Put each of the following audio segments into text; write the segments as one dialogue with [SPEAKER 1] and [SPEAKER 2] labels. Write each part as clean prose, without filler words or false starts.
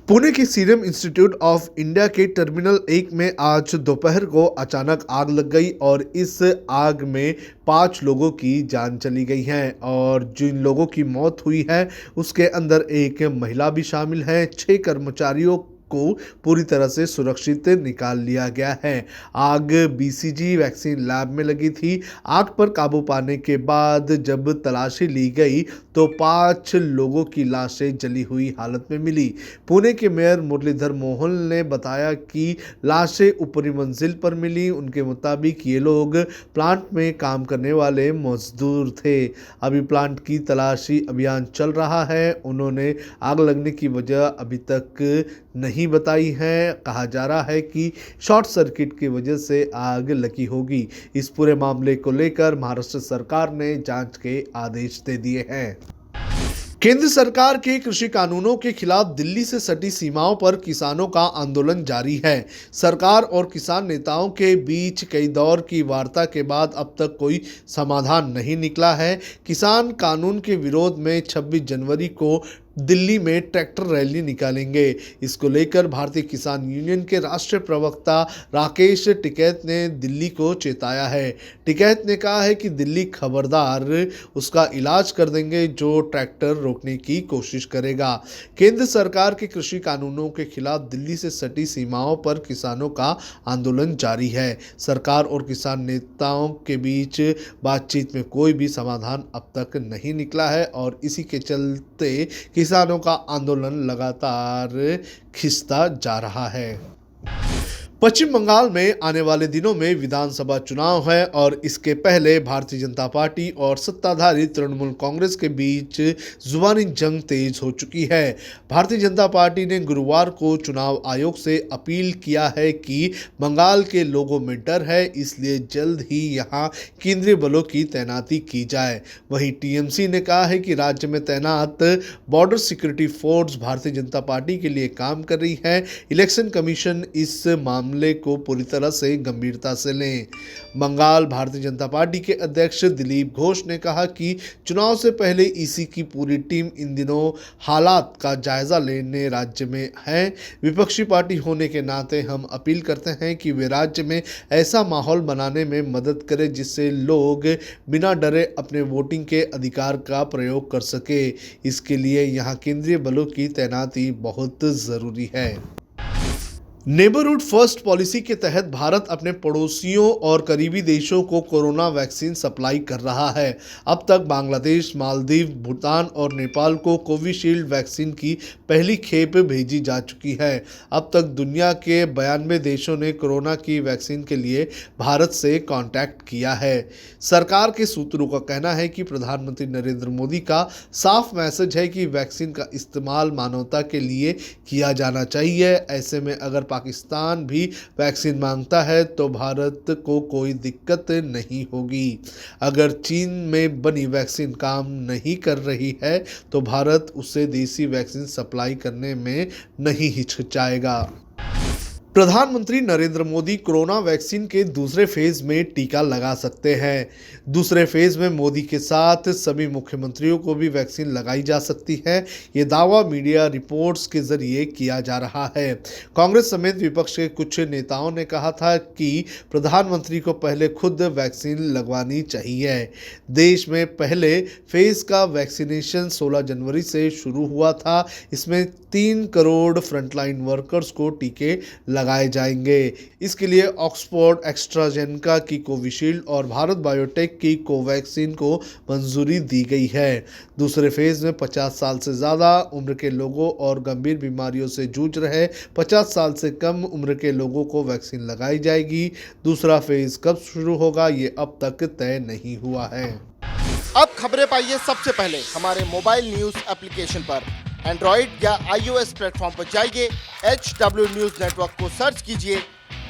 [SPEAKER 1] पुणे के serum institute of India के terminal 1 में आज दोपहर को अचानक आग लग गई और इस आग में 5 लोगों की जान चली गई है और जिन लोगों की मौत हुई है उसके अंदर एक महिला भी शामिल है। 6 कर्मचारियों को पूरी तरह से सुरक्षित निकाल लिया गया है। आग बीसीजी वैक्सीन लैब में लगी थी। आग पर काबू पाने के बाद जब तलाशी ली गई तो 5 लोगों की लाशें जली हुई हालत में मिली। पुणे के मेयर मुरलीधर मोहन ने बताया कि लाशें ऊपरी मंजिल पर मिली। उनके मुताबिक ये लोग प्लांट में काम करने वाले मजदूर थे। अभी प्लांट की तलाशी अभियान चल रहा है। उन्होंने आग लगने की वजह अभी तक नहीं बताई है। कहा जा रहा है कि शॉर्ट सर्किट की वजह से आग लगी होगी। इस पूरे मामले को लेकर महाराष्ट्र सरकार ने जांच के आदेश दे दिए हैं। केंद्र सरकार के कृषि कानूनों के खिलाफ दिल्ली से सटी सीमाओं पर किसानों का आंदोलन जारी है। सरकार और किसान नेताओं के बीच कई दौर की वार्ता के बाद अब तक कोई समाधान नहीं निकला है। किसान कानून के विरोध में 26 जनवरी को दिल्ली में ट्रैक्टर रैली निकालेंगे। इसको लेकर भारतीय किसान यूनियन के राष्ट्रीय प्रवक्ता राकेश टिकैत ने दिल्ली को चेताया है। टिकैत ने कहा है कि दिल्ली खबरदार उसका इलाज कर देंगे जो ट्रैक्टर रोकने की कोशिश करेगा। केंद्र सरकार के कृषि कानूनों के खिलाफ दिल्ली से सटी सीमाओं पर किसानों का आंदोलन जारी है। सरकार और किसान नेताओं के बीच बातचीत में कोई भी समाधान अब तक नहीं निकला है और इसी के चलते किसानों का आंदोलन लगातार खिंचता जा रहा है। पश्चिम बंगाल में आने वाले दिनों में विधानसभा चुनाव है और इसके पहले भारतीय जनता पार्टी और सत्ताधारी तृणमूल कांग्रेस के बीच जुबानी जंग तेज हो चुकी है। भारतीय जनता पार्टी ने गुरुवार को चुनाव आयोग से अपील किया है कि बंगाल के लोगों में डर है, इसलिए जल्द ही यहां केंद्रीय बलों की तैनाती की जाए। वहीं टीएमसी ने कहा है कि राज्य में तैनात border security force Bharatiya Janata party के लिए काम कर रही है। इलेक्शन कमीशन इस मामले को पूरी तरह से गंभीरता से लें। बंगाल भारतीय जनता पार्टी के अध्यक्ष दिलीप घोष ने कहा कि चुनाव से पहले ईसी की पूरी टीम इन दिनों हालात का जायजा लेने राज्य में है। विपक्षी पार्टी होने के नाते हम अपील करते हैं कि वे राज्य में ऐसा माहौल बनाने में मदद करें जिससे लोग बिना डरे अपने वोटिंग के अधिकार का प्रयोग कर सके। इसके लिए यहाँ केंद्रीय बलों की तैनाती बहुत जरूरी है। नेबरहुड फर्स्ट पॉलिसी के तहत भारत अपने पड़ोसियों और करीबी देशों को कोरोना वैक्सीन सप्लाई कर रहा है। अब तक बांग्लादेश, मालदीव, भूटान और नेपाल को कोविशील्ड वैक्सीन की पहली खेप भेजी जा चुकी है। अब तक दुनिया के 92 देशों ने कोरोना की वैक्सीन के लिए भारत से कांटेक्ट किया है। सरकार के सूत्रों का कहना है कि प्रधानमंत्री नरेंद्र मोदी का साफ मैसेज है कि वैक्सीन का इस्तेमाल मानवता के लिए किया जाना चाहिए। ऐसे में अगर पाकिस्तान भी वैक्सीन मांगता है तो भारत को कोई दिक्कत नहीं होगी। अगर चीन में बनी वैक्सीन काम नहीं कर रही है तो भारत उसे देसी वैक्सीन सप्लाई करने में नहीं हिचकिचाएगा। प्रधानमंत्री नरेंद्र मोदी कोरोना वैक्सीन के दूसरे फेज में टीका लगा सकते हैं। दूसरे फेज में मोदी के साथ सभी मुख्यमंत्रियों को भी वैक्सीन लगाई जा सकती है। ये दावा मीडिया रिपोर्ट्स के जरिए किया जा रहा है। कांग्रेस समेत विपक्ष के कुछ नेताओं ने कहा था कि प्रधानमंत्री को पहले खुद वैक्सीन लगवानी चाहिए। देश में पहले फेज का वैक्सीनेशन 16 जनवरी से शुरू हुआ था। इसमें 3 करोड़ फ्रंटलाइन वर्कर्स को टीके लगाए जाएंगे। इसके लिए ऑक्सफोर्ड एस्ट्राजेनेका की कोविशील्ड और भारत बायोटेक की कोवैक्सीन को मंजूरी दी गई है। दूसरे फेज में 50 साल से ज़्यादा उम्र के लोगों और गंभीर बीमारियों से जूझ रहे 50 साल से कम उम्र के लोगों को वैक्सीन लगाई जाएगी। दूसरा फेज कब शुरू होगा ये अब तक तय नहीं हुआ है।
[SPEAKER 2] अब खबरें पाइए सबसे पहले हमारे मोबाइल न्यूज एप्लीकेशन पर। एंड्रॉइड या iOS प्लेटफॉर्म पर जाइए, HW न्यूज नेटवर्क को सर्च कीजिए,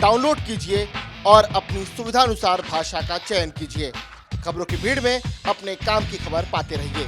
[SPEAKER 2] डाउनलोड कीजिए और अपनी सुविधानुसार भाषा का चयन कीजिए। खबरों की भीड़ में अपने काम की खबर पाते रहिए।